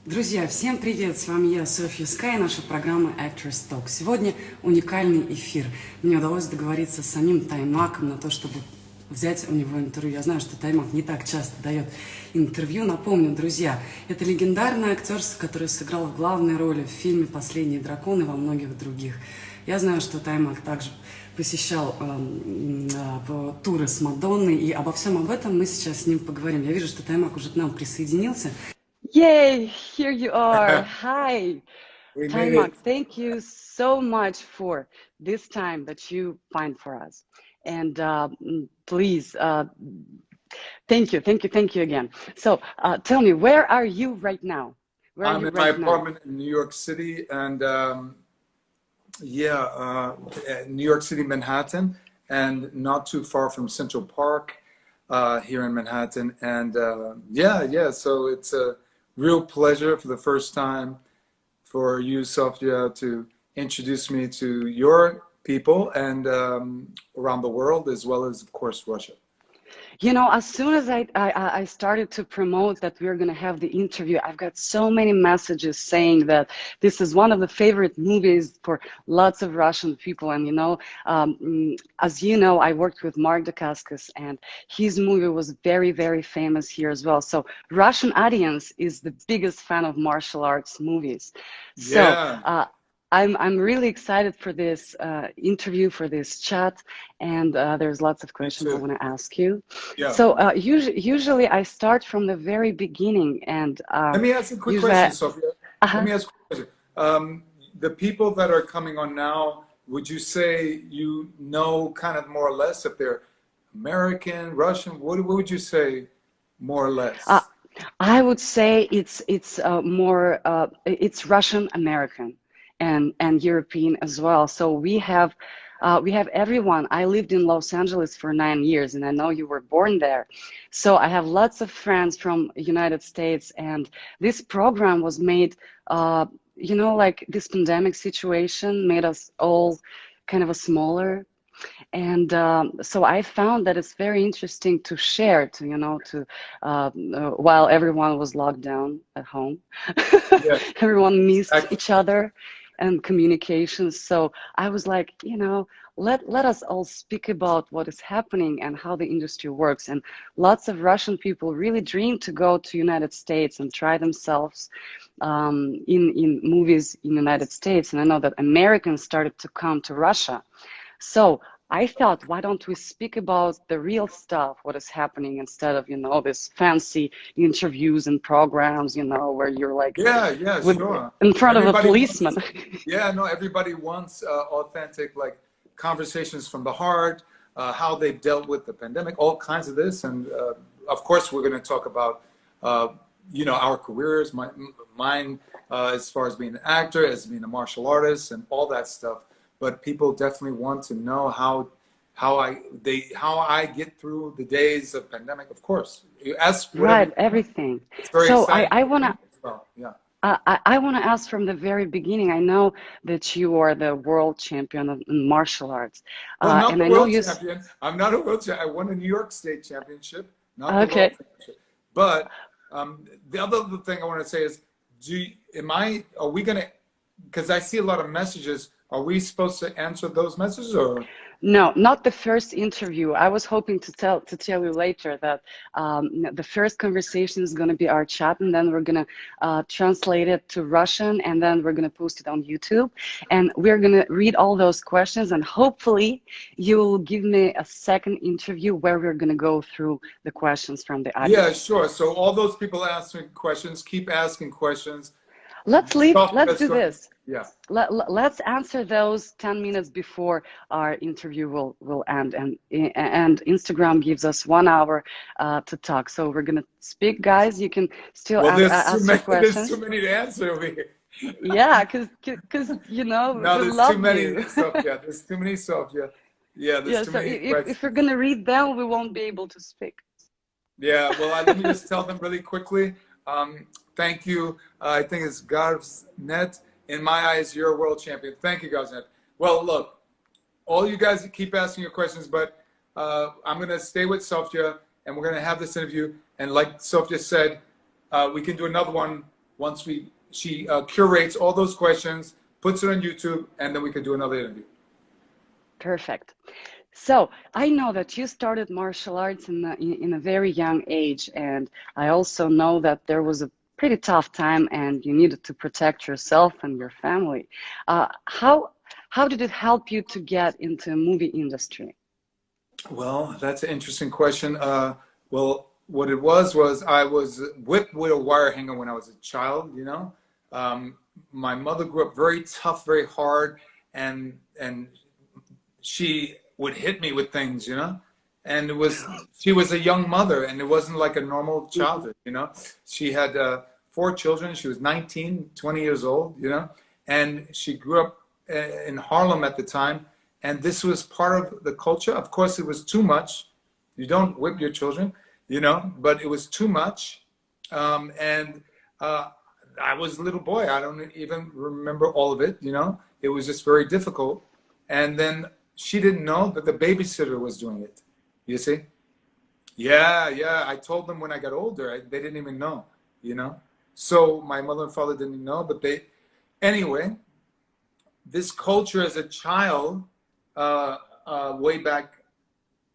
Друзья, всем привет! С вами я, Софья Скай, и наша программа Actress Talk. Сегодня уникальный эфир. Мне удалось договориться с самим Таймаком на то, чтобы взять у него интервью. Я знаю, что Таймак не так часто дает интервью. Напомню, друзья, это легендарное актерство, которое сыграл в главной роли в фильме «Последний дракон» и во многих других. Я знаю, что Таймак также посещал туры с Мадонной, и обо всем об этом мы сейчас с ним поговорим. Я вижу, что Таймак уже к нам присоединился. Yay, here you are. Hi, We made Taimak. it. Thank you so much for this time that you find for us. And please, thank you again. So tell me, where are you right now? Where are I'm you in my right now? apartment in New York City, and New York City, Manhattan, and not too far from Central Park here in Manhattan. And so it's a real pleasure for the first time for you, Sophia, to introduce me to your people and around the world, as well as, of course, Russia. You know, as soon as I started to promote that we're going to have the interview, I've got so many messages saying that this is one of the favorite movies for lots of Russian people. And, you know, as you know, I worked with Mark Dacascos, and his movie was very, very famous here as well. So Russian audience is the biggest fan of martial arts movies. So Yeah. I'm really excited for this interview, for this chat, and there's lots of questions I want to ask you. Yeah. So usually I start from the very beginning, and Let me ask you a quick question, Sophia. Let me ask you a question. The people that are coming on now, would you say you know kind of more or less if they're American, Russian? What would you say more or less? I would say it's more it's Russian American and European as well. So we have everyone. I lived in Los Angeles for 9 years, and I know you were born there. So I have lots of friends from United States, and this program was made, you know, like this pandemic situation made us all kind of a smaller. And so I found that it's very interesting to share, to, you know, to while everyone was locked down at home, Yeah. everyone missed each other and communications. So I was like, you know, let us all speak about what is happening and how the industry works. And lots of Russian people really dream to go to United States and try themselves in movies in United States. And I know that Americans started to come to Russia. So I thought, why don't we speak about the real stuff, what is happening, instead of, you know, this fancy interviews and programs, you know, where you're like, sure, in front of a policeman. Everybody wants authentic, like, conversations from the heart, how they dealt with the pandemic, all kinds of this. And of course, we're going to talk about, you know, our careers, mine as far as being an actor, as being a martial artist, and all that stuff. But people definitely want to know how I get through the days of pandemic. Of course, you ask right, everything. It's very so exciting. I want to. Well, yeah. I want to ask from the very beginning. I know that you are the world champion in martial arts. Well, not and the I know world you. Champion. I'm not a world champion. I won a New York State championship, not the Okay. world championship. But the other thing I want to say is, are we going to? Because I see a lot of messages. Are we supposed to answer those messages, or? No, not the first interview. I was hoping to tell you later that the first conversation is going to be our chat, and then we're going to translate it to Russian, and then we're going to post it on YouTube, and we're going to read all those questions, and hopefully you will give me a second interview where we're going to go through the questions from the audience. Yeah, sure. So all those people asking questions, keep asking questions. Let's do this. Yeah. Let's answer those 10 minutes before our interview will end, and Instagram gives us 1 hour to talk. So we're gonna speak, guys. You can still ask your questions. There's too many to answer over here. Yeah, because you know, no, we there's love too many. you. Sophia. There's too many, Sophia. Yeah, there's too so many. if we're gonna read them, we won't be able to speak. Yeah, well, let me just tell them really quickly. Thank you. I think it's Gavsnet. In my eyes, you're a world champion. Thank you, Gavsnet. Well, look, all you guys keep asking your questions, but I'm going to stay with Sophia, and we're going to have this interview. And like Sophia said, we can do another one once she curates all those questions, puts it on YouTube, and then we can do another interview. Perfect. So I know that you started martial arts in a very young age, and I also know that there was a pretty tough time and you needed to protect yourself and your family. How did it help you to get into the movie industry? Well, that's an interesting question. Well, what it was I was whipped with a wire hanger when I was a child, you know. My mother grew up very tough, very hard, and she would hit me with things, you know. And she was a young mother, and it wasn't like a normal childhood, you know. She had 4 children. She was 19, 20 years old, you know, and she grew up in Harlem at the time. And this was part of the culture. Of course, it was too much. You don't whip your children, you know, but it was too much. I was a little boy. I don't even remember all of it, you know. It was just very difficult. And then she didn't know that the babysitter was doing it. You see? Yeah. I told them when I got older. They didn't even know, you know. So my mother and father didn't know, but anyway, this culture as a child, way back,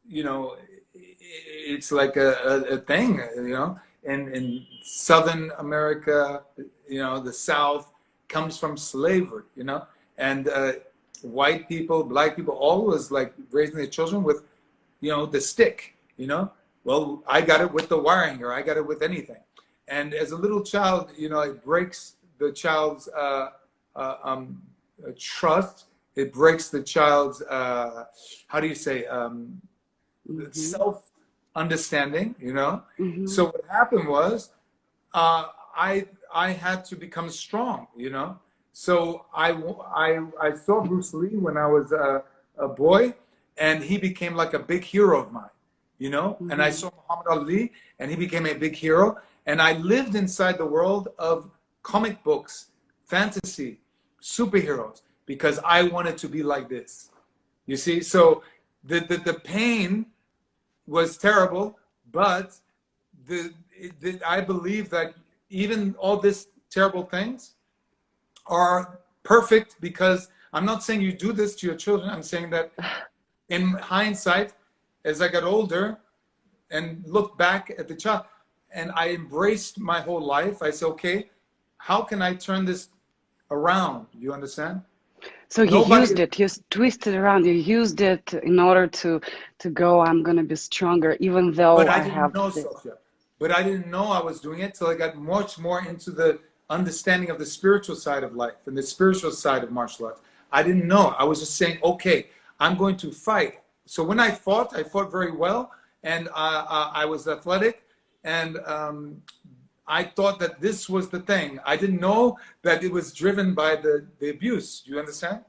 you know, it's like a thing, you know. In Southern America, you know, the South comes from slavery, you know, and white people, black people, always like raising their children with, you know, the stick, you know. Well, I got it with the wire hanger. I got it with anything. And as a little child, you know, it breaks the child's trust. It breaks the child's, how do you say, self-understanding, you know. So what happened was, I had to become strong, you know. So I saw Bruce Lee when I was a boy, and he became like a big hero of mine, you know. And I saw Muhammad Ali, and he became a big hero. And I lived inside the world of comic books, fantasy, superheroes, because I wanted to be like this. You see, so the pain was terrible, but I believe that even all these terrible things are perfect, because I'm not saying you do this to your children. I'm saying that in hindsight, as I got older and looked back at the child, and I embraced my whole life, I said, okay, how can I turn this around? You understand? So you used it, you twisted around, you used it in order to go, I'm going to be stronger, even though but I didn't have know, this. Sophia. But I didn't know I was doing it till I got much more into the understanding of the spiritual side of life and the spiritual side of martial arts. I didn't know. I was just saying, okay, I'm going to fight. So when I fought very well, and I was athletic, and I thought that this was the thing. I didn't know that it was driven by the abuse. Do you understand?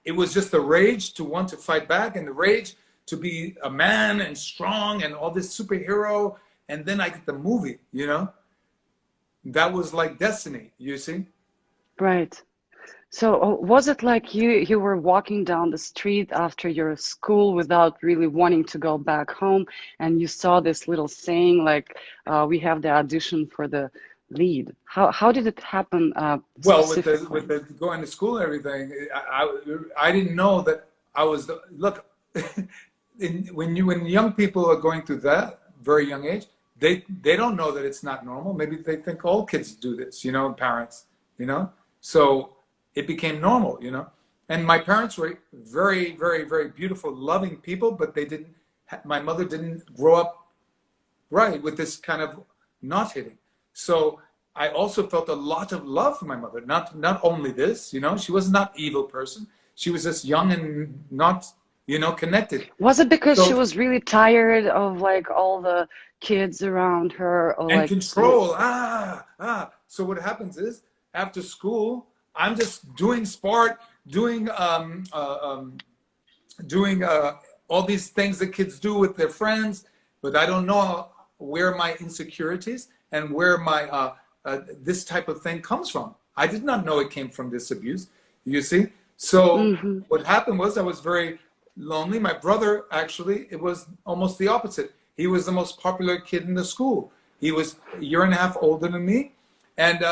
It was just the rage to want to fight back, and the rage to be a man and strong and all this superhero. And then I get the movie, you know? That was like destiny, you see? Right. So was it like you were walking down the street after your school without really wanting to go back home, and you saw this little saying like, we have the audition for the lead? How did it happen? Well, with the going to school and everything, I didn't know that I was look. when young people are going through that very young age, they don't know that it's not normal. Maybe they think all kids do this, you know, parents, you know. So it became normal, you know. And my parents were very, very, very beautiful, loving people, but they didn't. My mother didn't grow up right with this kind of not hitting. So I also felt a lot of love for my mother. Not only this, you know, she was not an evil person. She was just young and not, you know, connected. Was it because she was really tired of like all the kids around her, or and like control? So what happens is, after school, I'm just doing sport, doing all these things that kids do with their friends, but I don't know where my insecurities and where my this type of thing comes from. I did not know it came from this abuse, you see. So what happened was I was very lonely. My brother, actually, it was almost the opposite. He was the most popular kid in the school. He was a year and a half older than me, And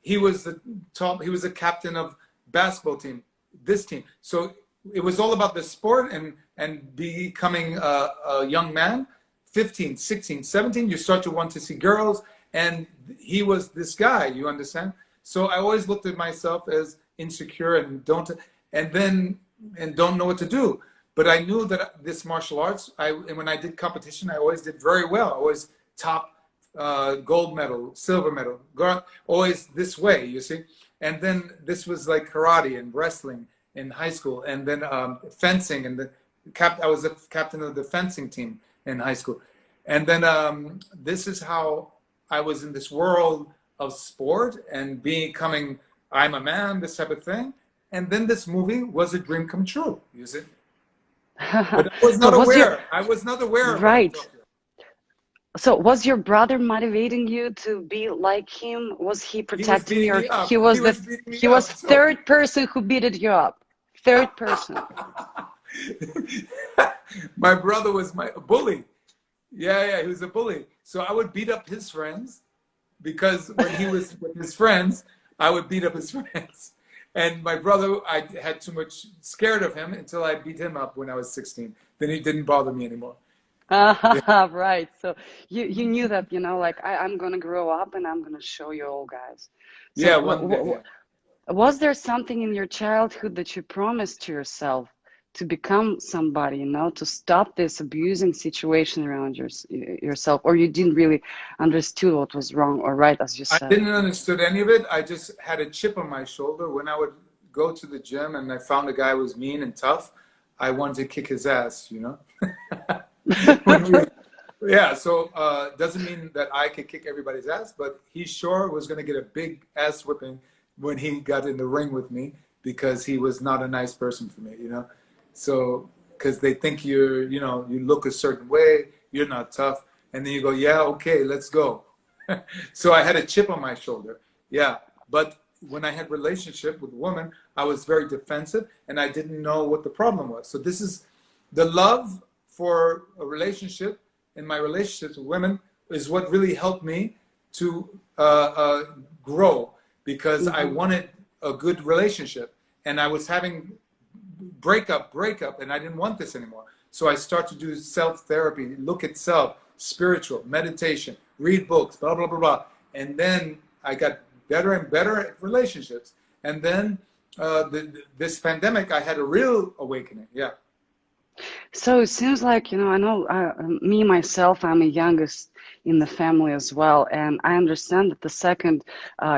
he was the top. He was the captain of basketball team, this team. So it was all about the sport and becoming a young man. 15, 16, 17, you start to want to see girls, and he was this guy, you understand? So I always looked at myself as insecure and don't know what to do. But I knew that this martial arts, and when I did competition, I always did very well. Always top gold medal, silver medal, always this way, you see? And then this was like karate and wrestling in high school, and then fencing, and I was the captain of the fencing team in high school. And then this is how I was in this world of sport and becoming, I'm a man, this type of thing. And then this movie was a dream come true, you see? But I was not aware. I was not aware. Right. So was your brother motivating you to be like him? Was he protecting you? He was third person who beat you up. Third person. My brother was a bully. Yeah, he was a bully. So I would beat up his friends, because when he was with his friends, I would beat up his friends. And my brother, I had too much scared of him until I beat him up when I was 16. Then he didn't bother me anymore. Right. So you knew that, you know, like I'm going to grow up and I'm going to show you all guys. So Yeah, one day, yeah. Was there something in your childhood that you promised to yourself to become somebody, you know, to stop this abusing situation around yourself, or you didn't really understood what was wrong or right, as you said? I didn't understand any of it. I just had a chip on my shoulder. When I would go to the gym and I found a guy who was mean and tough, I wanted to kick his ass, you know? Yeah, so doesn't mean that I could kick everybody's ass, but he sure was going to get a big ass whipping when he got in the ring with me, because he was not a nice person for me, you know? So, because they think you look a certain way, you're not tough, and then you go, yeah, okay, let's go. So I had a chip on my shoulder, yeah. But when I had relationship with a woman, I was very defensive, and I didn't know what the problem was. So this is the love for a relationship, and my relationships with women is what really helped me to grow, because I wanted a good relationship, and I was having breakup, and I didn't want this anymore. So I start to do self-therapy, look at self, spiritual, meditation, read books, blah, blah, blah, blah. And then I got better and better at relationships. And then this pandemic, I had a real awakening, yeah. So it seems like, you know, I know me, myself, I'm the youngest in the family as well. And I understand that the second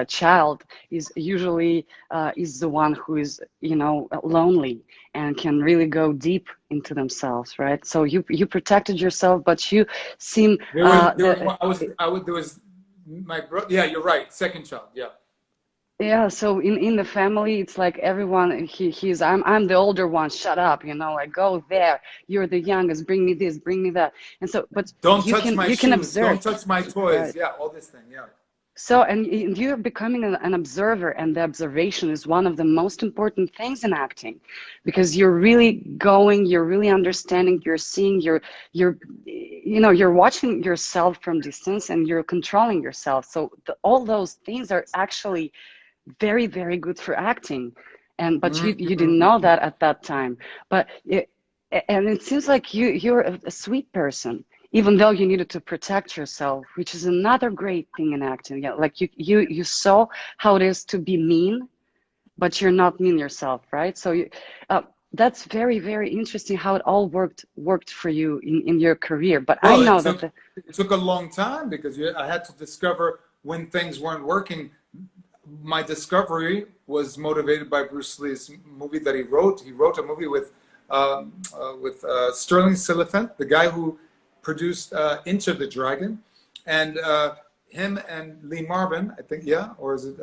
child is usually is the one who is, you know, lonely and can really go deep into themselves, right? So you protected yourself, but you seem... Yeah, you're right, second child, yeah. Yeah, so in the family, it's like everyone, I'm the older one, shut up, you know, like go there, you're the youngest, bring me this, bring me that. And so, but don't touch my shoes, can observe. Don't touch my toys, right. Yeah, all this thing, yeah. So, and you're becoming an observer, and the observation is one of the most important things in acting, because you're really going, you're really understanding, you're seeing, you're watching yourself from distance, and you're controlling yourself. So all those things are actually very, very good for acting, but you didn't know that at that time. But and it seems like you're a sweet person, even though you needed to protect yourself, which is another great thing in acting. Yeah, like you saw how it is to be mean, but you're not mean yourself, right? So that's very, very interesting how it all worked for you in your career. But well, I know it took a long time, because I had to discover when things weren't working. My discovery was motivated by Bruce Lee's movie that he wrote. He wrote a movie with Sterling Silliphant, the guy who produced Into the Dragon, and him and Lee Marvin, I think, yeah, or is it?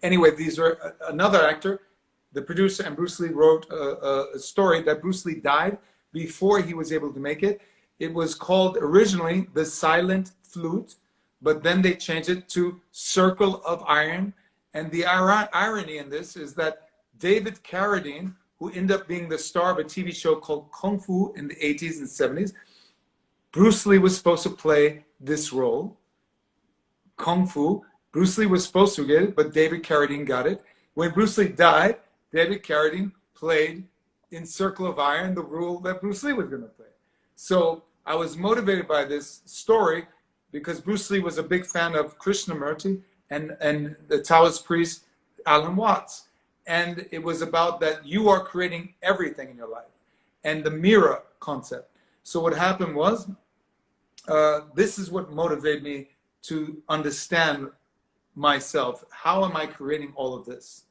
Anyway, these are another actor. The producer and Bruce Lee wrote a story that Bruce Lee died before he was able to make it. It was called originally The Silent Flute, but then they changed it to Circle of Iron. And the irony in this is that David Carradine, who ended up being the star of a TV show called Kung Fu in the 80s and 70s, Bruce Lee was supposed to play this role, Kung Fu, Bruce Lee was supposed to get it, but David Carradine got it. When Bruce Lee died, David Carradine played in Circle of Iron the role that Bruce Lee was going to play. So I was motivated by this story because Bruce Lee was a big fan of Krishnamurti and the Taoist priest Alan Watts. And it was about that you are creating everything in your life and the mirror concept. So what happened was, this is what motivated me to understand myself. How am I creating all of this?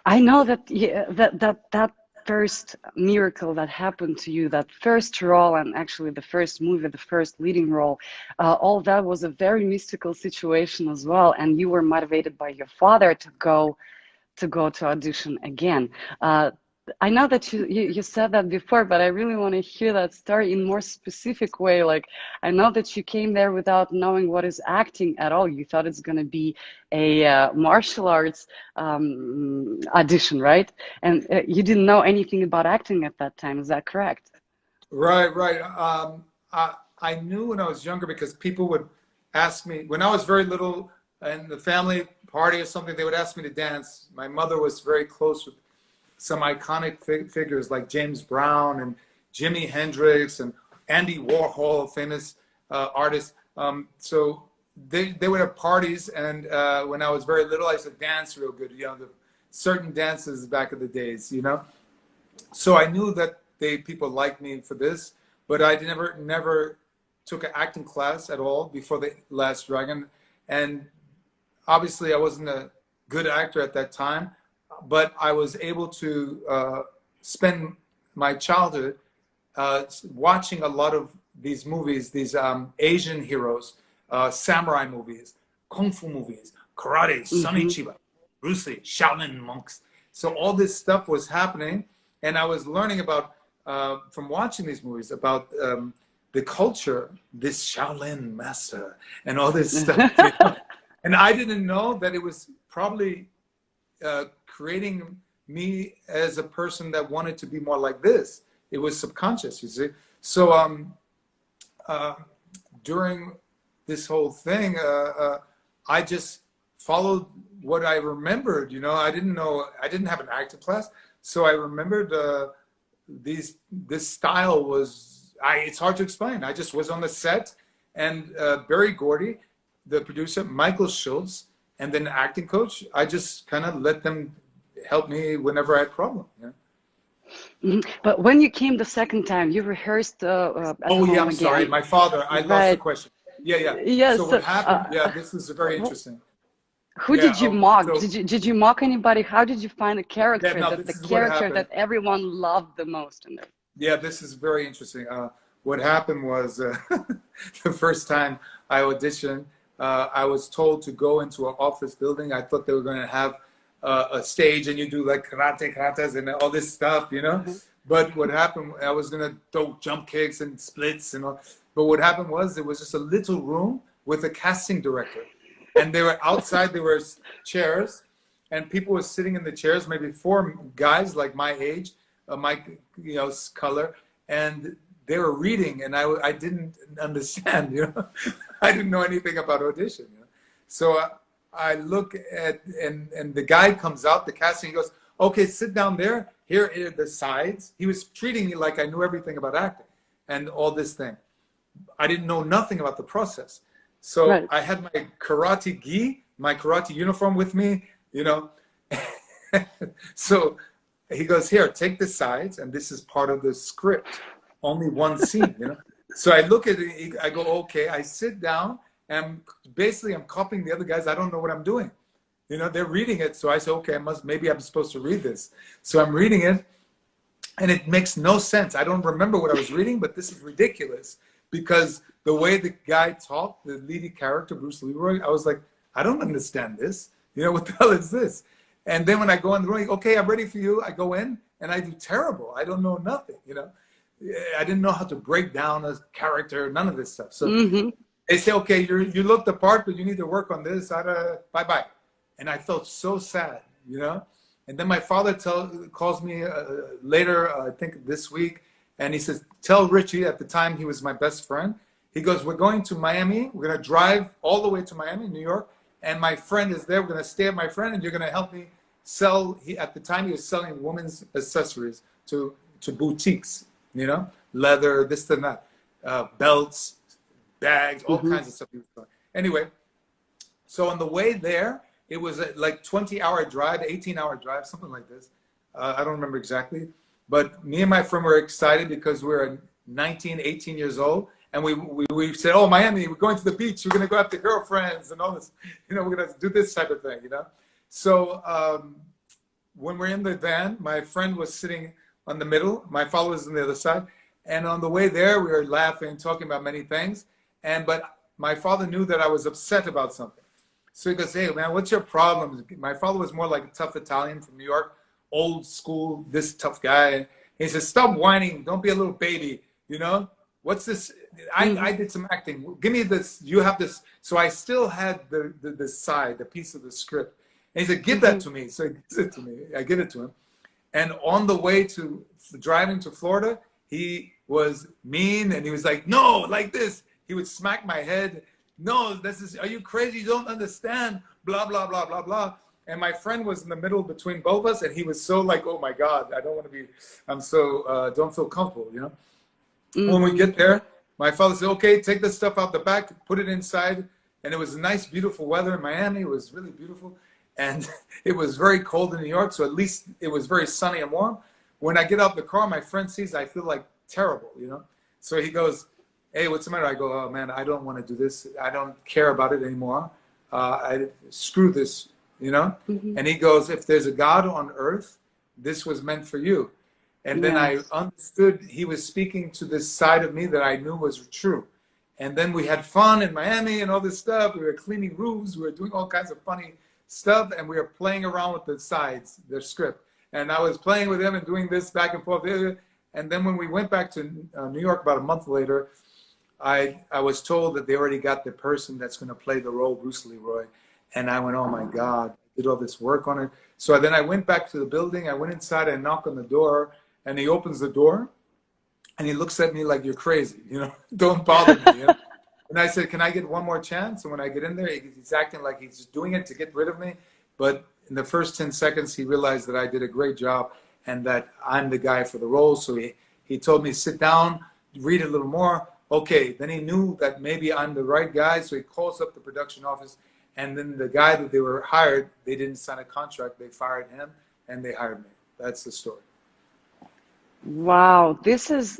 I know that that first miracle that happened to you, that first role, and actually the first movie, the first leading role, all that was a very mystical situation as well. And you were motivated by your father to go to audition again. I know that you said that before, but I really want to hear that story in more specific way. Like, I know that you came there without knowing what is acting at all. You thought it's going to be a martial arts audition, right? And you didn't know anything about acting at that time. Is that correct? Right, right. I knew when I was younger because people would ask me, when I was very little in the family party or something, they would ask me to dance. My mother was very close with some iconic figures like James Brown and Jimi Hendrix and Andy Warhol, famous artists. So they would have parties, and when I was very little, I used to dance real good, you know, the certain dances back in the days, you know. So I knew that people liked me for this, but I never took an acting class at all before The Last Dragon. And obviously I wasn't a good actor at that time, but I was able to spend my childhood watching a lot of these movies, these Asian heroes, samurai movies, kung fu movies, karate, Sonny Chiba, Bruce Lee, Shaolin monks. So all this stuff was happening, and I was learning about, from watching these movies, about the culture, this Shaolin master, and all this stuff. You know? And I didn't know that it was probably creating me as a person that wanted to be more like this. It was subconscious, you see. So during this whole thing, I just followed what I remembered, you know. I didn't have an acting class, so I remembered this style was, it's hard to explain. I just was on the set, and Barry Gordy, the producer, Michael Schultz, and then the acting coach, I just kind of let them help me whenever I had a problem. Yeah. But when you came the second time, you rehearsed. Oh yeah, I'm sorry, my father. I lost the question. Yeah, yeah. Yes. So what happened? Yeah, this is very interesting. Who did you mock? So, did you mock anybody? How did you find a character the character that everyone loved the most in there? Yeah, this is very interesting. What happened was the first time I auditioned, I was told to go into an office building. I thought they were going to have a stage and you do like katas and all this stuff, you know. But what happened, I was going to throw jump kicks and splits and all. But what happened was it was just a little room with a casting director. And they were outside, there were chairs, and people were sitting in the chairs, maybe 4 guys like my age, my color, and they were reading, and I didn't understand, you know. I didn't know anything about audition, you know? So I look at, and the guy comes out, the casting, he goes, okay, sit down there, here are the sides. He was treating me like I knew everything about acting and all this thing. I didn't know nothing about the process. So right. I had my karate gi, my karate uniform with me, you know. So he goes, here, take the sides, and this is part of the script. Only one scene, you know. So I look at it, I go, okay. I sit down, and basically I'm copying the other guys. I don't know what I'm doing. You know, they're reading it. So I say, okay, maybe I'm supposed to read this. So I'm reading it, and it makes no sense. I don't remember what I was reading, but this is ridiculous. Because the way the guy talked, the leading character, Bruce Leroy, I was like, I don't understand this. You know, what the hell is this? And then when I go in the room, okay, I'm ready for you. I go in and I do terrible. I don't know nothing, you know. I didn't know how to break down a character, none of this stuff. So they say, okay, you look the part, but you need to work on this. Bye-bye. And I felt so sad, you know. And then my father calls me later, I think this week, and he says, tell Richie, at the time he was my best friend, He goes, we're going to Miami. We're going to drive all the way to Miami, New York. And my friend is there. We're going to stay at my friend, and you're going to help me sell. At the time, he was selling women's accessories to boutiques, you know, leather, this and that, belts, bags, all kinds of stuff he was selling. Anyway, so on the way there, it was a like 20-hour drive, 18-hour drive, something like this. I don't remember exactly. But me and my friend were excited because we were 19, 18 years old. And we said, oh, Miami, we're going to the beach. We're going to go after girlfriends and all this. You know, we're going to do this type of thing, you know. So when we're in the van, my friend was sitting on the middle. My father was on the other side. And on the way there, we were laughing, talking about many things. But my father knew that I was upset about something. So he goes, hey, man, what's your problem? My father was more like a tough Italian from New York, old school, this tough guy. He says, stop whining. Don't be a little baby, you know? What's this? I did some acting. Give me this. You have this. So I still had the side, the piece of the script. And he said, give that to me. So he gives it to me. I give it to him. And on the way to driving to Florida, he was mean. And he was like, no, like this. He would smack my head. No, this is, are you crazy? You don't understand. Blah, blah, blah, blah, blah. And my friend was in the middle between both of us. And he was so like, oh my God, I don't want to be, I'm so, don't feel comfortable, you know? When we get there, my father said, okay, take this stuff out the back, put it inside. And it was nice, beautiful weather in Miami. It was really beautiful. And it was very cold in New York. So at least it was very sunny and warm. When I get out the car, my friend sees I feel like terrible, you know? So he goes, hey, what's the matter? I go, oh man, I don't want to do this. I don't care about it anymore. Screw this, you know? And he goes, if there's a God on earth, this was meant for you. And then I understood he was speaking to this side of me that I knew was true. And then we had fun in Miami and all this stuff. We were cleaning roofs. We were doing all kinds of funny stuff. And we were playing around with the sides, the script. And I was playing with him and doing this back and forth. And then when we went back to New York about a month later, I was told that they already got the person that's going to play the role, Bruce Leroy. And I went, oh my God, I did all this work on it. So then I went back to the building. I went inside and knocked on the door. And he opens the door, and he looks at me like, you're crazy, you know, don't bother me. You know? And I said, can I get one more chance? And when I get in there, he's acting like he's just doing it to get rid of me. But in the first 10 seconds, he realized that I did a great job and that I'm the guy for the role. So he told me, sit down, read a little more. Okay, then he knew that maybe I'm the right guy. So he calls up the production office. And then the guy that they were hired, they didn't sign a contract. They fired him, and they hired me. That's the story. Wow, this is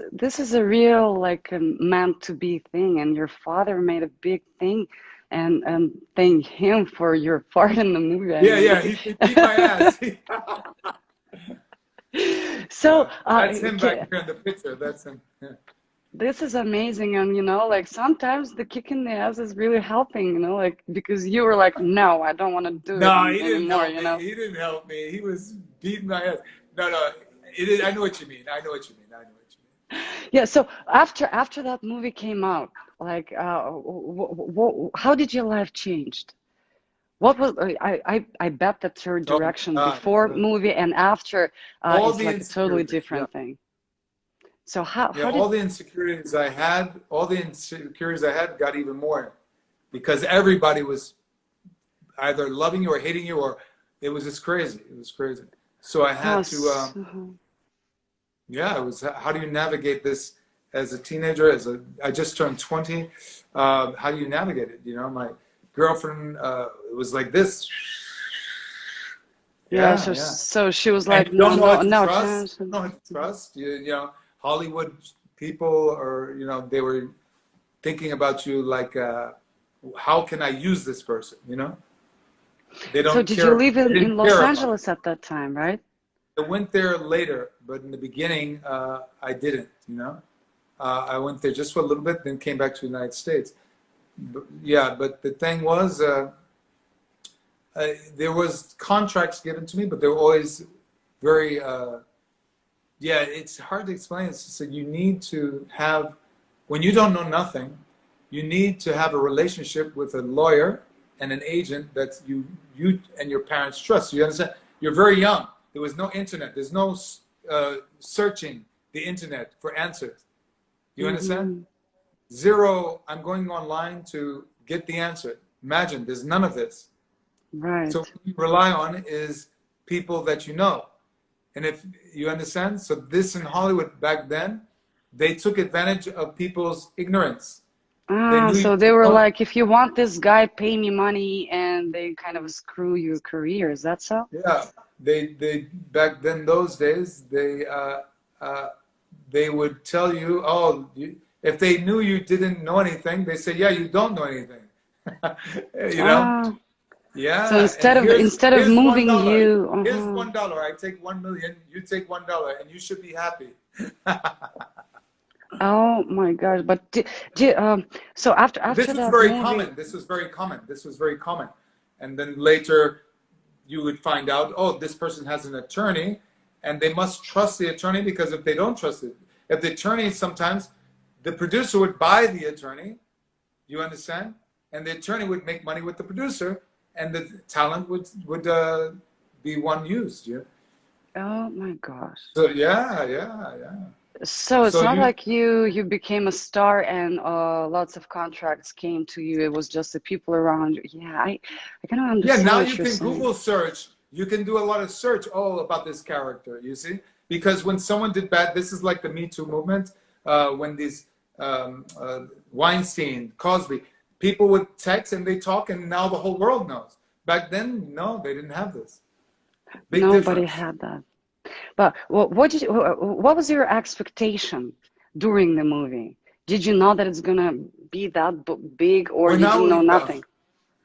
a real like meant to be thing, and your father made a big thing, and thank him for your part in the movie. Yeah, he beat my ass. So that's him back here in the picture. That's him. Yeah. This is amazing, and you know, like sometimes the kick in the ass is really helping, you know, like because you were like, no, I don't want to do it anymore, you know. He didn't help me. He was beating my ass. No. It is, I know what you mean. Yeah, so after that movie came out, like, how did your life changed? What was I bet that your direction before movie and after is like a totally different thing. So how did all the insecurities I had got even more because everybody was either loving you or hating you, or it was just crazy. It was crazy. So I had to. Yeah, it was. How do you navigate this as a teenager? I just turned 20. How do you navigate it? You know, my girlfriend it was like this. Yeah. So she was like, no trust. You know, Hollywood people, or you know, they were thinking about you like, how can I use this person? You know, they don't. So did you live in Los Angeles at that time, right? I went there later, but in the beginning, I didn't, you know. I went there just for a little bit, then came back to the United States. But the thing was, there was contracts given to me, but they were always very, it's hard to explain. It's just that you need to have, when you don't know nothing, you need to have a relationship with a lawyer and an agent that you and your parents trust. You understand? You're very young. There was no internet. There's no searching the internet for answers. You understand? Zero, I'm going online to get the answer. Imagine, there's none of this. Right. So what you rely on is people that you know. And if you understand, so this in Hollywood back then, they took advantage of people's ignorance. So they were like, if you want this guy, pay me money, and they kind of screw your career. Is that so? Yeah, they back then, those days, they would tell you, oh, if they knew you didn't know anything, they say, yeah, you don't know anything. You know? Yeah. So instead of moving you, here's $1. I take 1 million. You take $1, and you should be happy. Oh my gosh! But so after this was that very movie, common. This was very common. This was very common. And then later, you would find out, oh, this person has an attorney, and they must trust the attorney, because if they don't trust it, if the attorney, sometimes the producer would buy the attorney, you understand, and the attorney would make money with the producer, and the talent would be one used. Yeah. oh my gosh! So yeah. So it's not like you became a star and lots of contracts came to you. It was just the people around you. Yeah, I kind of understand. Yeah, now what you you're can saying. Google search. You can do a lot of search all about this character, you see? Because when someone did bad, this is like the Me Too movement, when these Weinstein, Cosby, people would text and they talk, and now the whole world knows. Back then, no, they didn't have this. Big Nobody difference. had that. But what was your expectation during the movie? Did you know that it's gonna be that big, or did you know nothing?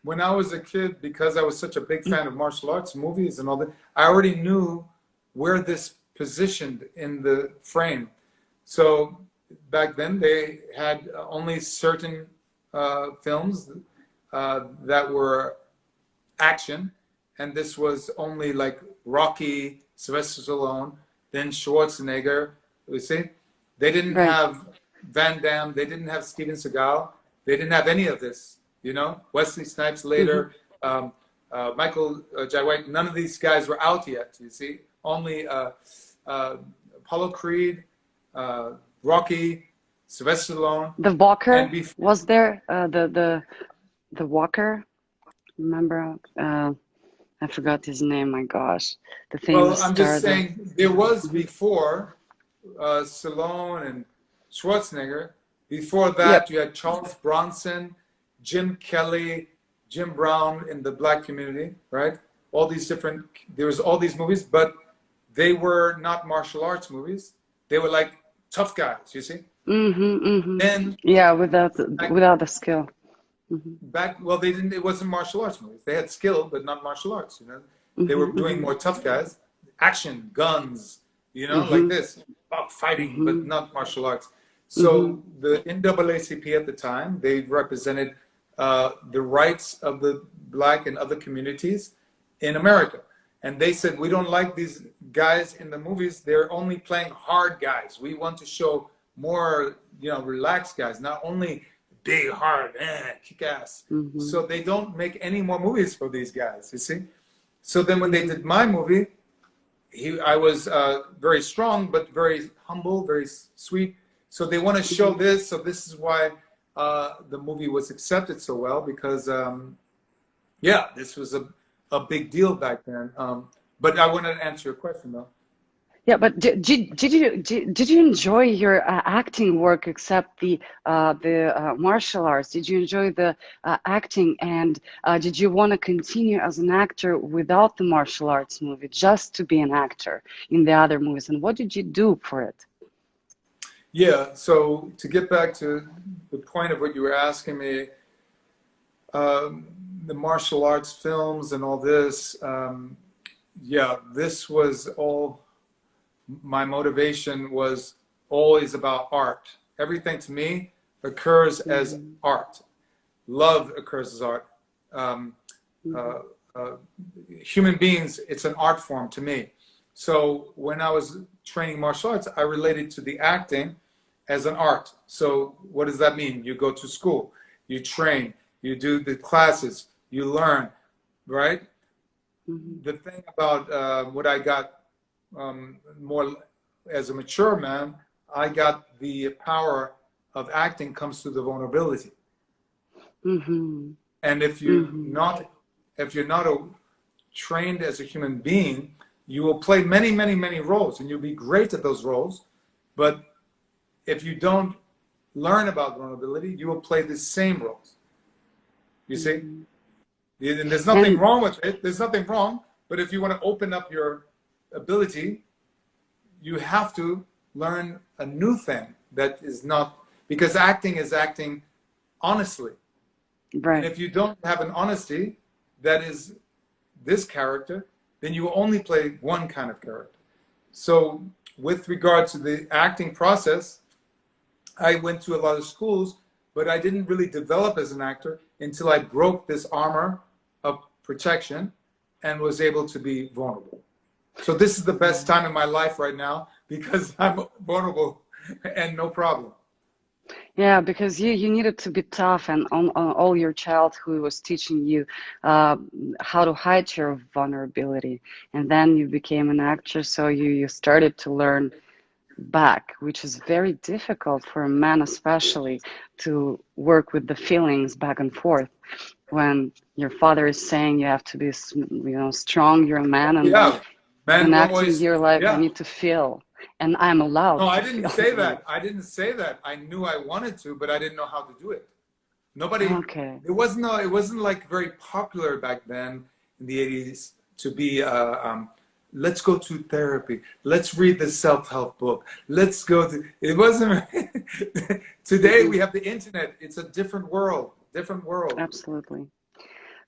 When I was a kid, because I was such a big fan of martial arts movies and all that, I already knew where this positioned in the frame. So back then, they had only certain films that were action, and this was only like Rocky, Sylvester Stallone, then Schwarzenegger. You see, they didn't have Van Damme, they didn't have Steven Seagal, they didn't have any of this. You know, Wesley Snipes later, Michael Jai White. None of these guys were out yet. You see, only Apollo Creed, Rocky, Sylvester Stallone. The Walker was there. The Walker. Remember? I forgot his name. My gosh, the famous. Well, I'm just saying there was before Stallone and Schwarzenegger. Before that, you had Charles Bronson, Jim Kelly, Jim Brown in the black community, right? All these different. There was all these movies, but they were not martial arts movies. They were like tough guys. You see. Then without the skill. Well, they didn't. It wasn't martial arts movies. They had skill, but not martial arts. You know, they were doing more tough guys, action, guns. You know, like this, about fighting, but not martial arts. So the NAACP at the time, they represented the rights of the black and other communities in America, and they said, we don't like these guys in the movies. They're only playing hard guys. We want to show more, you know, relaxed guys, not only big, hard, kick ass. So they don't make any more movies for these guys, you see? So then when they did my movie, I was very strong, but very humble, very sweet. So they want to show this. So this is why the movie was accepted so well, because, yeah, this was a big deal back then. But I wanted to answer your question, though. Yeah, but did you enjoy your acting work, except the martial arts? Did you enjoy the acting, and did you want to continue as an actor without the martial arts movie, just to be an actor in the other movies? And what did you do for it? Yeah, so to get back to the point of what you were asking me, the martial arts films and all this, yeah, this was all. My motivation was always about art. Everything to me occurs as art. Love occurs as art. Human beings, it's an art form to me. So when I was training martial arts, I related to the acting as an art. So what does that mean? You go to school, you train, you do the classes, you learn, right? The thing about what I got more as a mature man, I got the power of acting comes through the vulnerability. Mm-hmm. And if you're not trained as a human being, you will play many, many, many roles, and you'll be great at those roles. But if you don't learn about vulnerability, you will play the same roles. You see? And there's nothing wrong with it. There's nothing wrong. But if you want to open up your ability, you have to learn a new thing that is not, because acting is acting honestly. Right. And if you don't have an honesty that is this character, then you will only play one kind of character. So with regard to the acting process, I went to a lot of schools, but I didn't really develop as an actor until I broke this armor of protection and was able to be vulnerable. So this is the best time in my life right now because I'm vulnerable and no problem. Yeah, because you needed to be tough, and on all your childhood was teaching you how to hide your vulnerability, and then you became an actor, so you started to learn back, which is very difficult for a man especially, to work with the feelings back and forth when your father is saying you have to be, strong, you're a man, and man, acting your life, I need to feel. And I'm allowed. No, I didn't say that. I didn't say that. I knew I wanted to, but I didn't know how to do it. Nobody. Okay. It wasn't like very popular back then in the 80s to be. Let's go to therapy. Let's read the self-help book. Let's go to. It wasn't. Today we have the internet. It's a different world. Different world. Absolutely.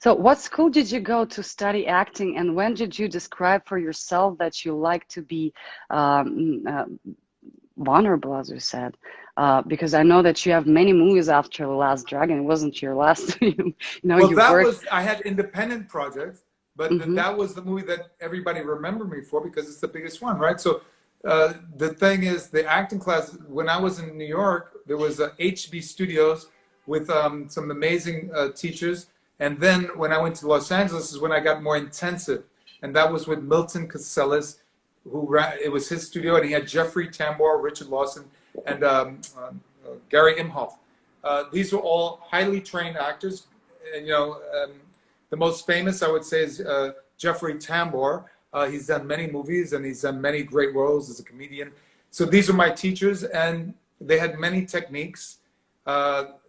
So what school did you go to study acting, and when did you describe for yourself that you like to be vulnerable, as you said? Because I know that you have many movies after The Last Dragon. It wasn't your last film. I had independent projects, but that was the movie that everybody remembered me for because it's the biggest one, right? So the thing is, the acting class, when I was in New York, there was HB Studios with some amazing teachers. And then when I went to Los Angeles is when I got more intensive. And that was with Milton Casellas, it was his studio, and he had Jeffrey Tambor, Richard Lawson, and Gary Imhoff. These were all highly trained actors. And, the most famous, I would say, is Jeffrey Tambor. He's done many movies, and he's done many great roles as a comedian. So these are my teachers, and they had many techniques,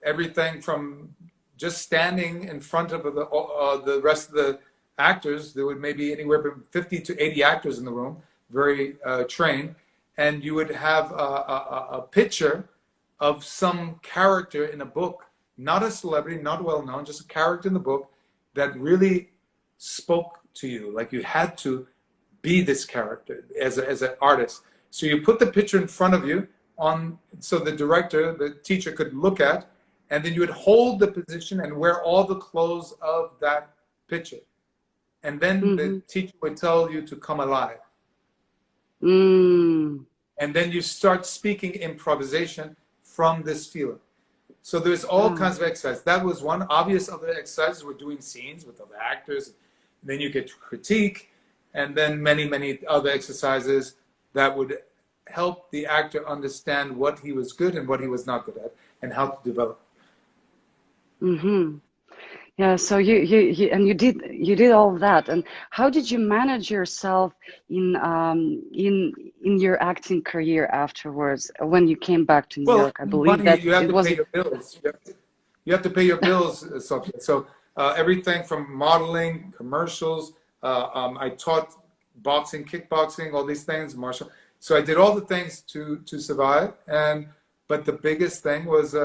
everything from just standing in front of the rest of the actors. There would maybe anywhere from 50 to 80 actors in the room, very trained. And you would have a picture of some character in a book, not a celebrity, not well known, just a character in the book that really spoke to you. Like you had to be this character as an artist. So you put the picture in front of you so the director, the teacher could look at, and then you would hold the position and wear all the clothes of that picture. And then the teacher would tell you to come alive. And then you start speaking improvisation from this feeling. So there's all kinds of exercises. That was one. Obvious other exercises were doing scenes with other actors. Then you get to critique, and then many, many other exercises that would help the actor understand what he was good and what he was not good at, and how to develop. Yeah, so you did all of that. And how did you manage yourself in your acting career afterwards when you came back to New York? I believe that you have to pay your bills. You have to pay your bills, Sophia. So everything from modeling, commercials. I taught boxing, kickboxing, all these things, martial. So I did all the things to survive. But the biggest thing was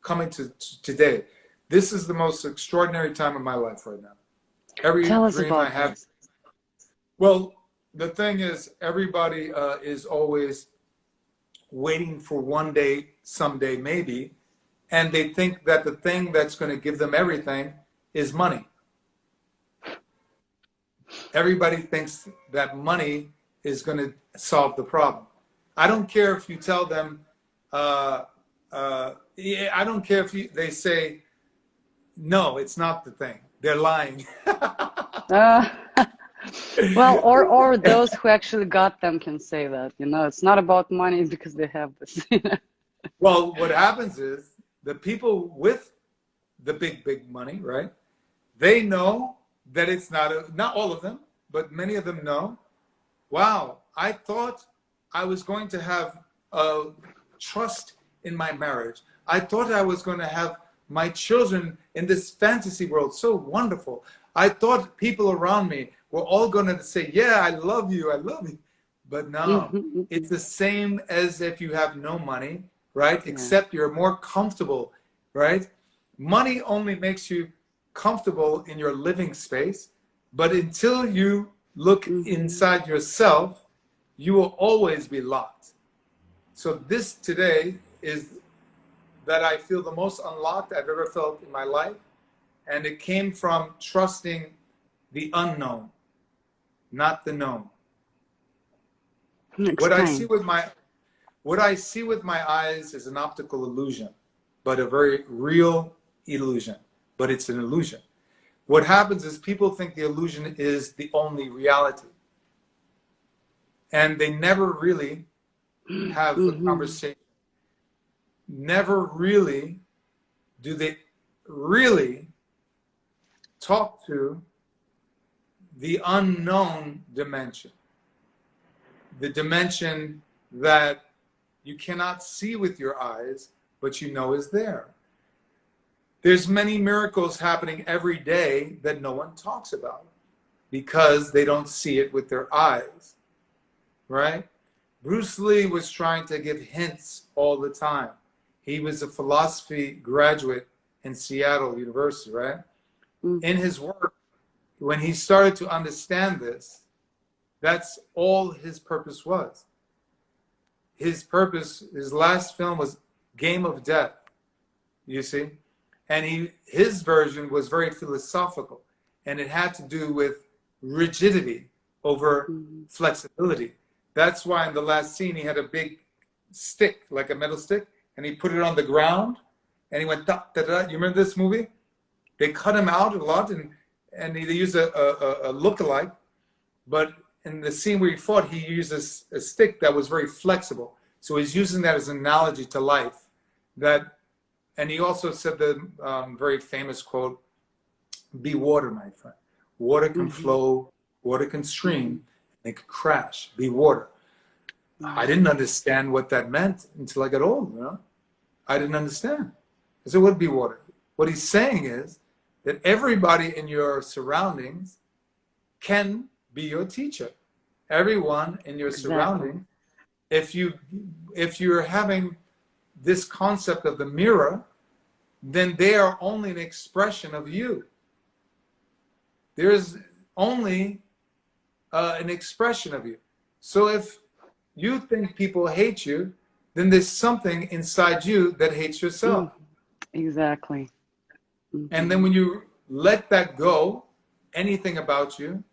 coming to today. This is the most extraordinary time of my life right now. Every dream I have. This. Well, the thing is, everybody is always waiting for one day, someday, maybe, and they think that the thing that's going to give them everything is money. Everybody thinks that money is going to solve the problem. I don't care if you tell them, I don't care if they say, no, it's not the thing. They're lying. Well, or those who actually got them can say that, it's not about money because they have this. Well, what happens is the people with the big money, right? They know that it's not all of them, but many of them know, wow, I thought I was going to have trust in my marriage. I thought I was going to have my children in this fantasy world so wonderful. I thought people around me were all going to say, yeah, I love you, I love you. But no, it's the same as if you have no money, right? Yeah. Except you're more comfortable, right? Money only makes you comfortable in your living space, but until you look inside yourself, you will always be locked. So this today is that I feel the most unlocked I've ever felt in my life. And it came from trusting the unknown, not the known. What I see with my eyes is an optical illusion, but a very real illusion, but it's an illusion. What happens is people think the illusion is the only reality. And they never really have a conversation. Never really do they really talk to the unknown dimension. The dimension that you cannot see with your eyes, but you know is there. There's many miracles happening every day that no one talks about because they don't see it with their eyes, right? Bruce Lee was trying to give hints all the time. He was a philosophy graduate in Seattle University, right? In his work, when he started to understand this, that's all his purpose was. His purpose, his last film was Game of Death, you see? And his version was very philosophical, and it had to do with rigidity over flexibility. That's why in the last scene, he had a big stick, like a metal stick, and he put it on the ground, and he went da, da, da. You remember this movie? They cut him out a lot, and they used a lookalike, but in the scene where he fought, he used a stick that was very flexible. So he's using that as an analogy to life. And he also said the very famous quote, be water, my friend. Water can flow, water can stream, and it can crash, be water. I didn't understand what that meant until I got old, you know? I didn't understand. I said, what be water? What he's saying is that everybody in your surroundings can be your teacher. Everyone in your surrounding, if you're having this concept of the mirror, then they are only an expression of you. There is only an expression of you. So if you think people hate you, then there's something inside you that hates yourself. Exactly. And then when you let that go, anything about you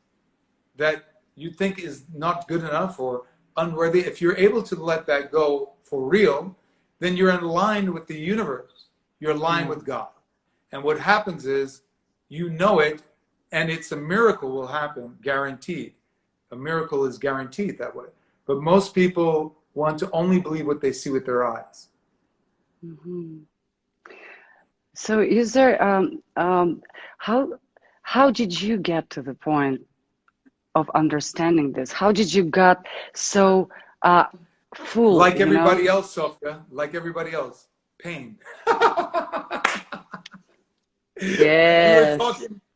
that you think is not good enough or unworthy, if you're able to let that go for real, then you're in line with the universe. You're in line with God. And what happens is, you know it, and it's a miracle will happen, guaranteed. A miracle is guaranteed that way. But most people want to only believe what they see with their eyes. So is there, how did you get to the point of understanding this? How did you got so full? Like everybody else, Sofia, like everybody else, pain. Yes.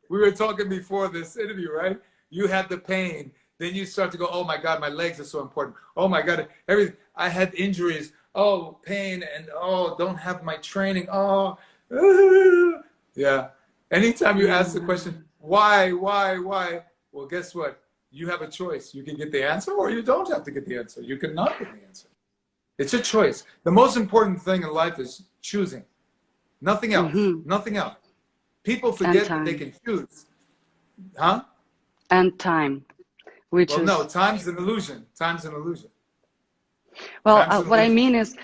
We were talking before this interview, right? You had the pain. Then you start to go, oh my God, my legs are so important. Oh my God, everything. I had injuries. Oh, pain, and oh, don't have my training. Oh, yeah. Anytime you ask the question, why? Well, guess what? You have a choice. You can get the answer, or you don't have to get the answer. You cannot get the answer. It's a choice. The most important thing in life is choosing. Nothing else. Nothing else. People forget that they can choose. Huh? And time. Well, no, time's an illusion. Time's an illusion. Well, what I mean is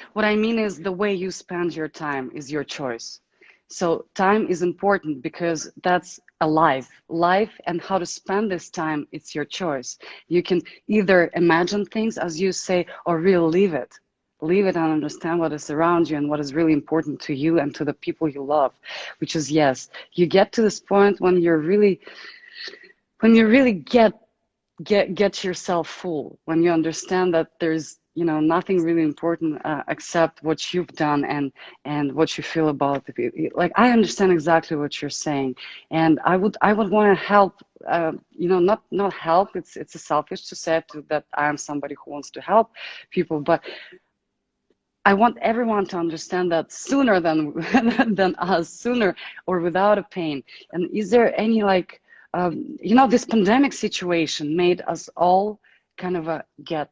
the way you spend your time is your choice. So time is important because that's a life, and how to spend this time, it's your choice. You can either imagine things, as you say, or relive it. Leave it and understand what is around you and what is really important to you and to the people you love, which is, yes, you get to this point when you really get yourself full, when you understand that there's, you know, nothing really important except what you've done and what you feel about the people. Like, I understand exactly what you're saying, and I would want to help. You know, not help. It's a selfish to say that I am somebody who wants to help people, but I want everyone to understand that sooner than than us, sooner or without a pain. And is there any, like, you know, this pandemic situation made us all kind of get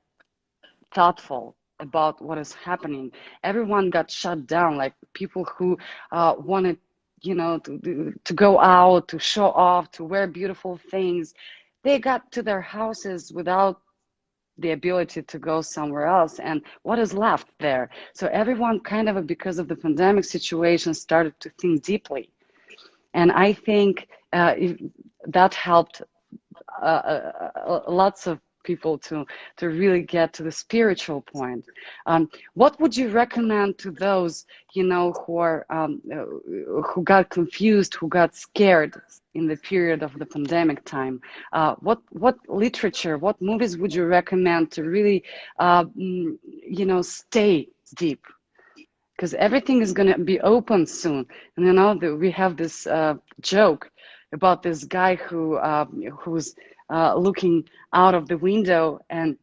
thoughtful about what is happening. Everyone got shut down, like people who wanted, you know, to go out, to show off, to wear beautiful things. They got to their houses without the ability to go somewhere else, and what is left there? So everyone kind of, because of the pandemic situation, started to think deeply, and I think that helped lots of people to really get to the spiritual point. What would you recommend to those, you know, who are who got confused, who got scared in the period of the pandemic time? What literature, what movies would you recommend to really, you know, stay deep? Because everything is going to be open soon, and you know, we have this joke about this guy who's looking out of the window, and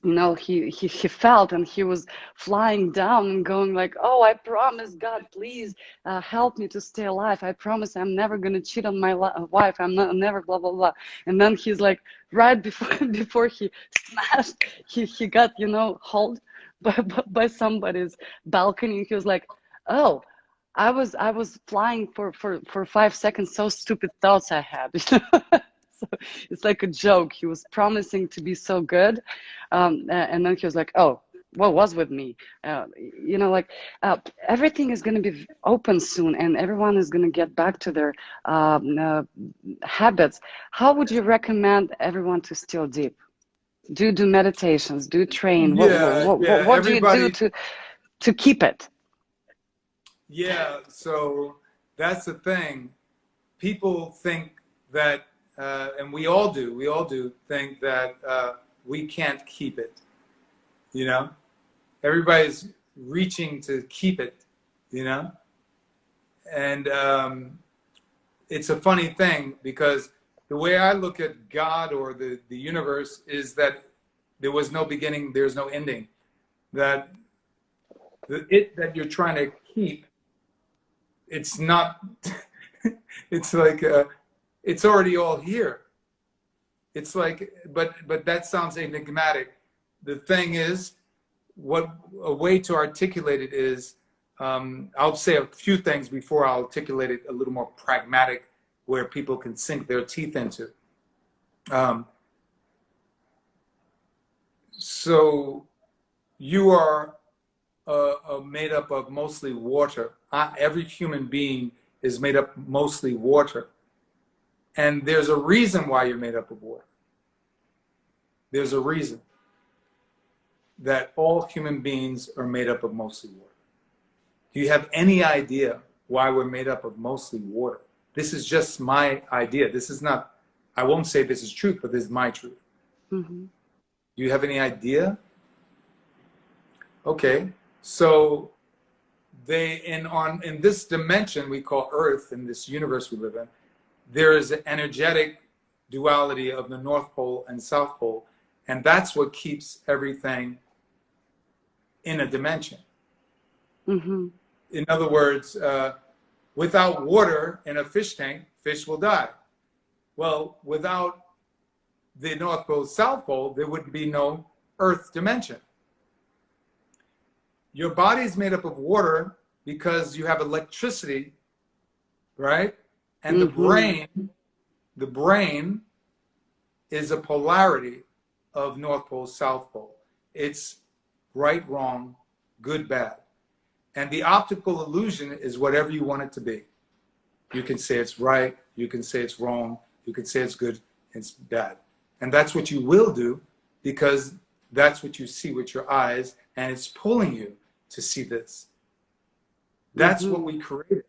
you know, he felt, and he was flying down and going like, oh, I promise, God, please help me to stay alive. I promise I'm never gonna cheat on my wife. I'm never blah blah blah. And then he's like, right before he smashed, he got, you know, hauled by somebody's balcony. He was like, oh, I was flying for 5 seconds. So stupid thoughts I had. So it's like a joke. He was promising to be so good, and then he was like, oh, what was with me? You know, like, everything is going to be open soon, and everyone is going to get back to their habits. How would you recommend everyone to still deep? Do you do meditations? Do you train? What do you do to keep it? Yeah, so that's the thing. People think that, and we all do think that we can't keep it, you know? Everybody's reaching to keep it, you know? And it's a funny thing, because the way I look at God or the universe is that there was no beginning, there's no ending. That it that you're trying to keep, it's not, it's like, it's already all here. It's like, but that sounds enigmatic. The thing is, what a way to articulate it is, I'll say a few things before I'll articulate it a little more pragmatic, where people can sink their teeth into. So you are made up of mostly water. Every human being is made up mostly water. And there's a reason why you're made up of water. There's a reason that all human beings are made up of mostly water. Do you have any idea why we're made up of mostly water? This is just my idea. This is not, I won't say this is truth, but this is my truth. Mm-hmm. Do you have any idea? Okay, so in this dimension we call Earth, in this universe we live in, there is an energetic duality of the North Pole and South Pole, and that's what keeps everything in a dimension. Mm-hmm. In other words, without water in a fish tank, fish will die. Well, without the North Pole, South Pole, there would be no Earth dimension. Your body is made up of water because you have electricity, right? And Mm-hmm. the brain is a polarity of North Pole, South Pole. It's right, wrong, good, bad. And the optical illusion is whatever you want it to be. You can say it's right, you can say it's wrong, you can say it's good, it's bad. And that's what you will do, because that's what you see with your eyes, and it's pulling you to see this. That's what we created.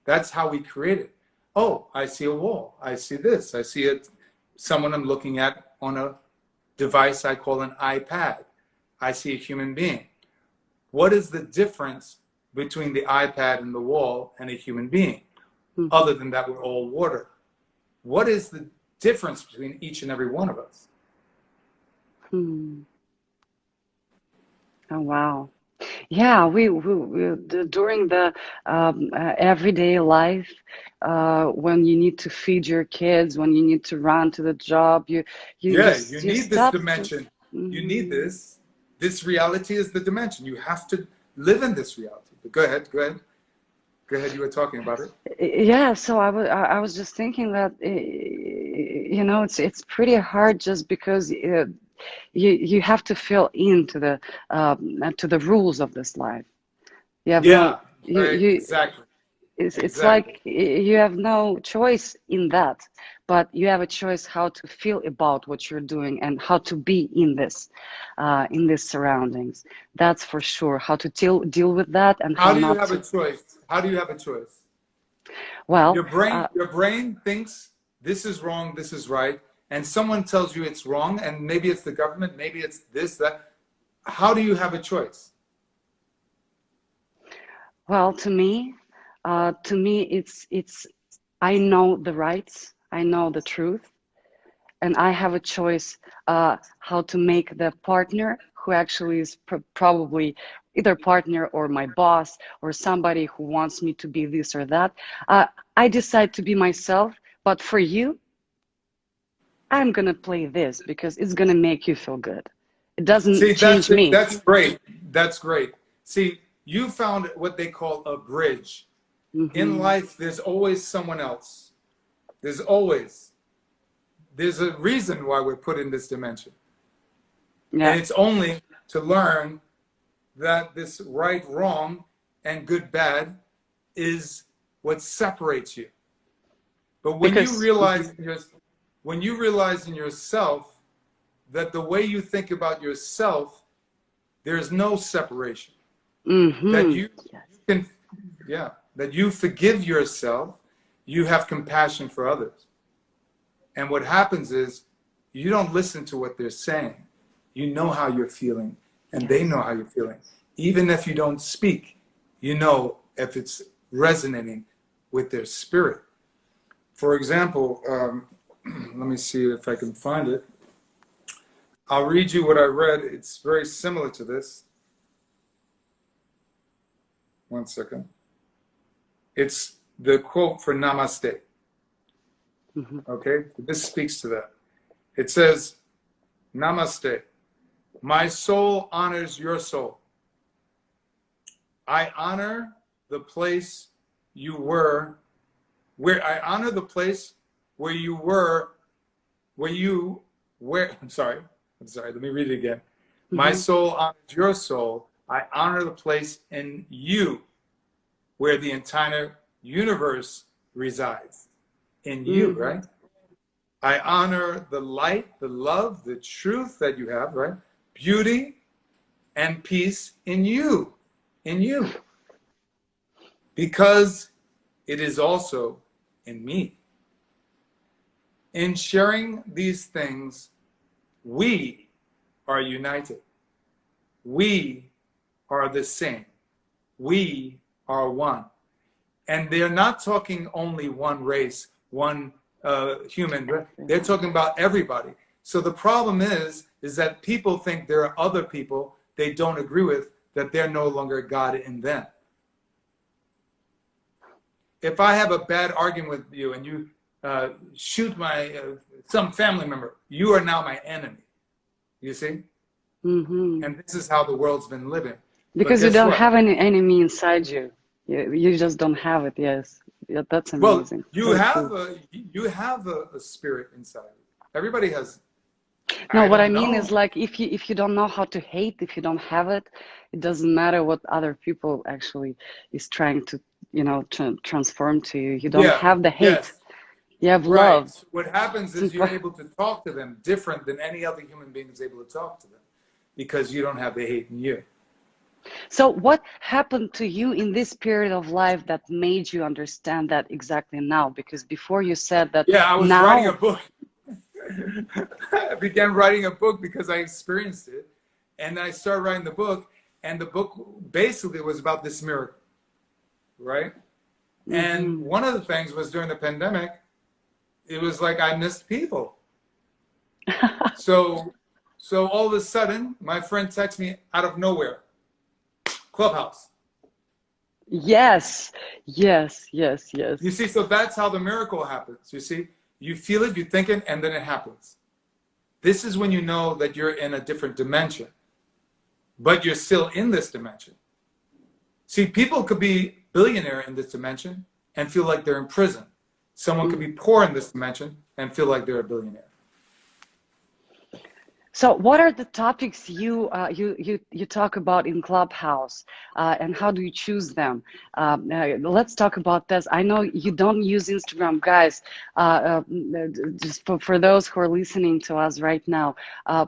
That's how we created. Oh, I see a wall. I see this. I see someone I'm looking at on a device I call an iPad. I see a human being. What is the difference between the iPad and the wall and a human being? Other than that, we're all water. What is the difference between each and every one of us? Oh, wow. Yeah, we during the everyday life, when you need to feed your kids, when you need to run to the job, you need this dimension. You need this. This reality is the dimension. You have to live in this reality. But go ahead. You were talking about it. Yeah, so I was just thinking that you know, it's pretty hard just because you have to fill into the rules of this life. Exactly. It's like you have no choice in that, but you have a choice how to feel about what you're doing and how to be in this surroundings. That's for sure. How to deal with that and how do you have a choice? How do you have a choice? Well, your brain thinks this is wrong, this is right, and someone tells you it's wrong, and maybe it's the government, maybe it's this, that. How do you have a choice? Well, to me, it's I know the rights, I know the truth, and I have a choice how to make the partner who actually is probably either partner or my boss or somebody who wants me to be this or that. I decide to be myself, but for you, I'm gonna play this because it's gonna make you feel good. It doesn't change me. That's great. That's great. See, you found what they call a bridge. In life, there's always someone else. There's a reason why we're put in this dimension. Yeah. And it's only to learn that this right, wrong, and good, bad is what separates you. But when you realize in yourself that the way you think about yourself, there's no separation. That you can, that you forgive yourself, you have compassion for others. And what happens is you don't listen to what they're saying. You know how you're feeling, and they know how you're feeling. Even if you don't speak, you know if it's resonating with their spirit. For example, let me see if I can find it. I'll read you what I read. It's very similar to this. One second. It's the quote for Namaste. Okay, this speaks to that. It says, Namaste. My soul honors your soul. I honor the place you were, I'm sorry, let me read it again. My soul honors your soul. I honor the place in you where the entire universe resides. In you, right? I honor the light, the love, the truth that you have, right? Beauty and peace in you. Because it is also in me. In sharing these things, we are united. We are the same. We are one. And they're not talking only one race, one human. They're talking about everybody. So the problem is that people think there are other people they don't agree with, that they're no longer God in them. If I have a bad argument with you and you shoot my some family member, you are now my enemy. You see? And this is how the world's been living. Because you don't have any enemy inside you. You just don't have it. Yes, that's amazing. Well, you have a spirit inside you. Everybody has. No, what I mean is like if you don't know how to hate, if you don't have it, it doesn't matter what other people actually is trying to, transform to you. You don't have the hate. Yes. You have love. What happens is you're able to talk to them different than any other human being is able to talk to them. because you don't have the hate in you. So what happened to you in this period of life that made you understand that exactly now? Because before you said that. Yeah, I was now... writing a book. I began writing a book because I experienced it. And then I started writing the book, and the book basically was about this miracle, right? Mm-hmm. And one of the things was during the pandemic, it was like I missed people. So all of a sudden, my friend texts me out of nowhere, Clubhouse. Yes, yes, yes, yes. You see, so that's how the miracle happens. You see, you feel it, you think it, and then it happens. This is when you know that you're in a different dimension, but you're still in this dimension. See, people could be billionaire in this dimension and feel like they're in prison. Someone could be poor in this dimension and feel like they're a billionaire. So what are the topics you talk about in Clubhouse, and how do you choose them? Let's talk about this. I know you don't use Instagram, guys. Just for those who are listening to us right now,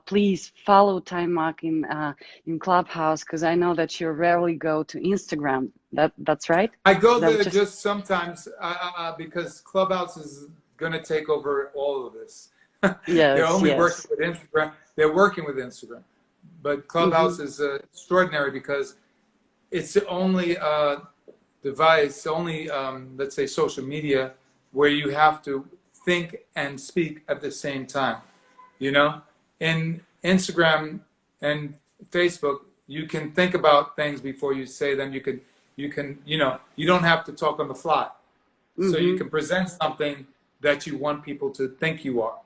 please follow Taimak in Clubhouse, because I know that you rarely go to Instagram. That's right? I go there just sometimes because Clubhouse is going to take over all of this. Yes, they're only working with Instagram. They're working with Instagram, but Clubhouse is extraordinary because it's the only device, only let's say social media where you have to think and speak at the same time. You know, in Instagram and Facebook, you can think about things before you say them. You can, you know, you don't have to talk on the fly, so you can present something that you want people to think you are.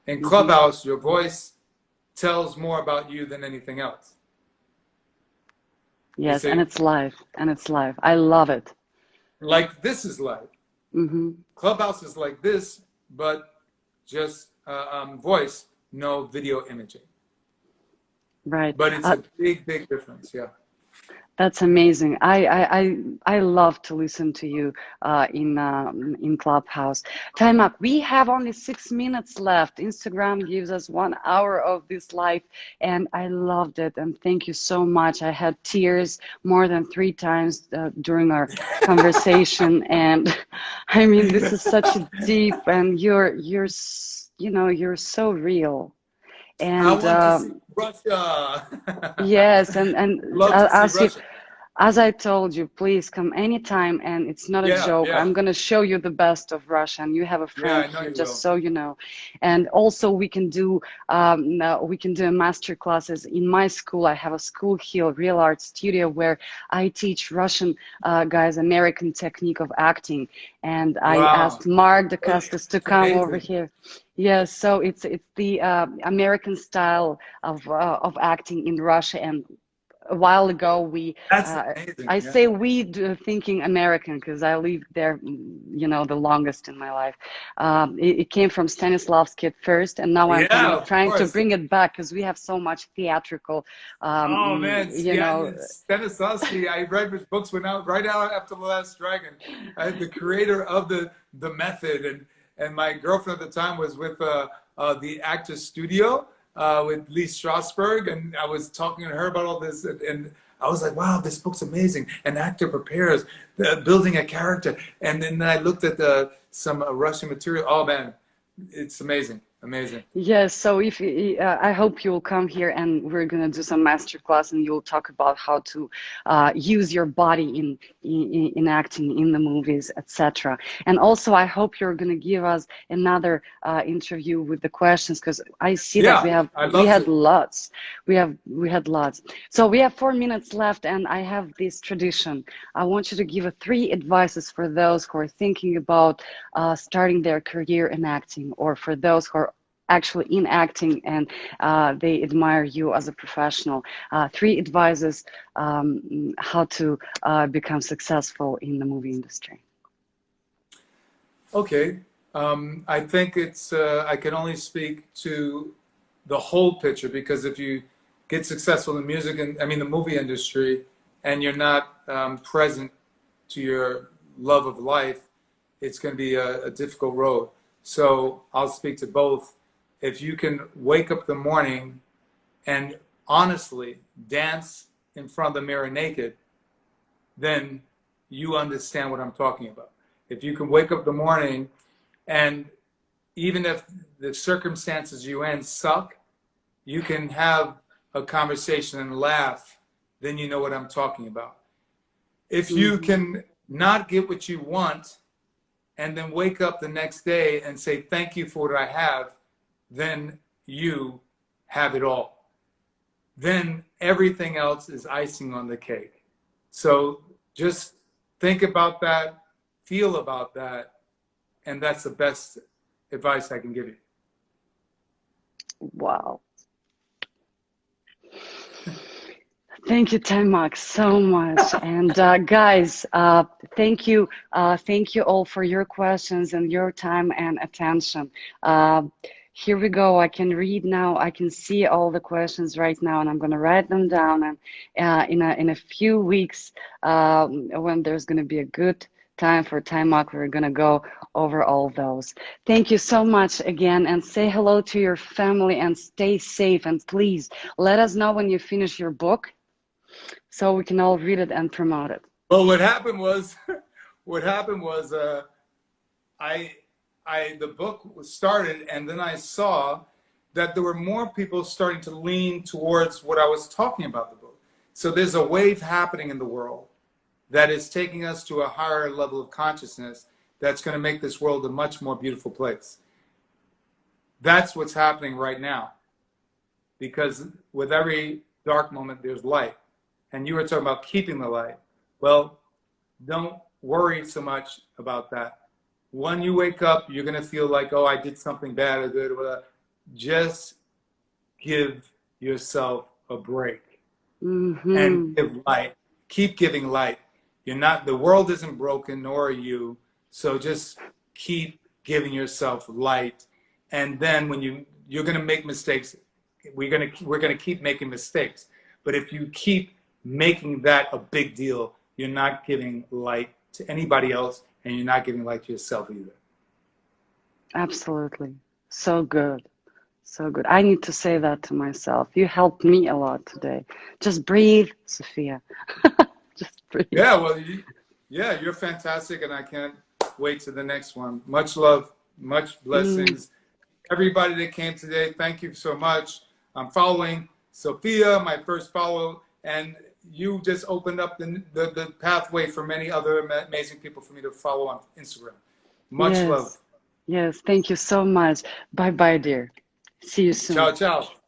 In Clubhouse, your voice tells more about you than anything else. Yes, and it's live, I love it. Like this is live. Clubhouse is like this, but just voice, no video imaging. Right. But it's a big difference, yeah. That's amazing. I love to listen to you in Clubhouse. Taimak, we have only 6 minutes left. Instagram gives us 1 hour of this live, and I loved it. And thank you so much. I had tears more than 3 times during our conversation. And I mean, this is such a deep, and you're so real. And I want to see Russia. Yes, and as I told you, please come anytime, and it's not a joke. Yeah. I'm gonna show you the best of Russia, and you have a friend here, just so you know. And also, we can do master classes in my school. I have a school here, Real Art Studio, where I teach Russian guys American technique of acting. And I asked Mark Dacastas to come over here. Yes, so it's the American style of acting in Russia. And a while ago, I say we do thinking American because I lived there, you know, the longest in my life. It came from Stanislavski at first, and now I'm kind of trying to bring it back because we have so much theatrical. Oh man, you know, Stanislavski. I read his books right out after The Last Dragon. The creator of the method, and my girlfriend at the time was with the Actors Studio. With Lee Strasberg, and I was talking to her about all this, and I was like, wow, this book's amazing. An actor prepares, building a character. And then I looked at some Russian material. Oh man, it's amazing. Amazing. Yes, so if I hope you'll come here, and we're gonna do some master class, and you'll talk about how to use your body in acting in the movies, etc. And also, I hope you're gonna give us another interview with the questions, because I see that we had lots. We had lots. So we have 4 minutes left, and I have this tradition. I want you to give 3 advices for those who are thinking about starting their career in acting, or for those who are actually in acting and they admire you as a professional. 3 advices how to become successful in the movie industry. Okay, I think it's I can only speak to the whole picture, because if you get successful in music and the movie industry, and you're not present to your love of life, it's going to be a difficult road. So I'll speak to both. If you can wake up in the morning and honestly dance in front of the mirror naked, then you understand what I'm talking about. If you can wake up in the morning and even if the circumstances you in suck, you can have a conversation and laugh, then you know what I'm talking about. If you can not get what you want and then wake up the next day and say, thank you for what I have, then you have it all. Then everything else is icing on the cake. So just think about that, feel about that, and that's the best advice I can give you. Wow. Thank you, Taimak, so much. And guys, thank you all for your questions and your time and attention. Here we go. I can read now. I can see all the questions right now, and I'm going to write them down. And in a few weeks, when there's going to be a good time for Taimak, we're going to go over all those. Thank you so much again, and say hello to your family and stay safe. And please let us know when you finish your book, so we can all read it and promote it. Well, what happened was, the book was started, and then I saw that there were more people starting to lean towards what I was talking about the book. So there's a wave happening in the world that is taking us to a higher level of consciousness that's going to make this world a much more beautiful place. That's what's happening right now. Because with every dark moment, there's light. And you were talking about keeping the light. Well, don't worry so much about that. When you wake up, you're going to feel like, oh, I did something bad or good. Or whatever. Just give yourself a break and give light. Keep giving light. You're not, the world isn't broken, nor are you. So just keep giving yourself light. And then when you're going to make mistakes, we're going to keep making mistakes. But if you keep making that a big deal, you're not giving light to anybody else, and you're not giving light to yourself either. Absolutely. So good. So good. I need to say that to myself. You helped me a lot today. Just breathe, Sophia. Just breathe. Yeah, well, you're fantastic, and I can't wait to the next one. Much love, much blessings. Everybody that came today, thank you so much. I'm following Sophia, my first follow, and you just opened up the pathway for many other amazing people for me to follow on Instagram. Much love. Yes, thank you so much. Bye-bye, dear. See you soon. Ciao, ciao.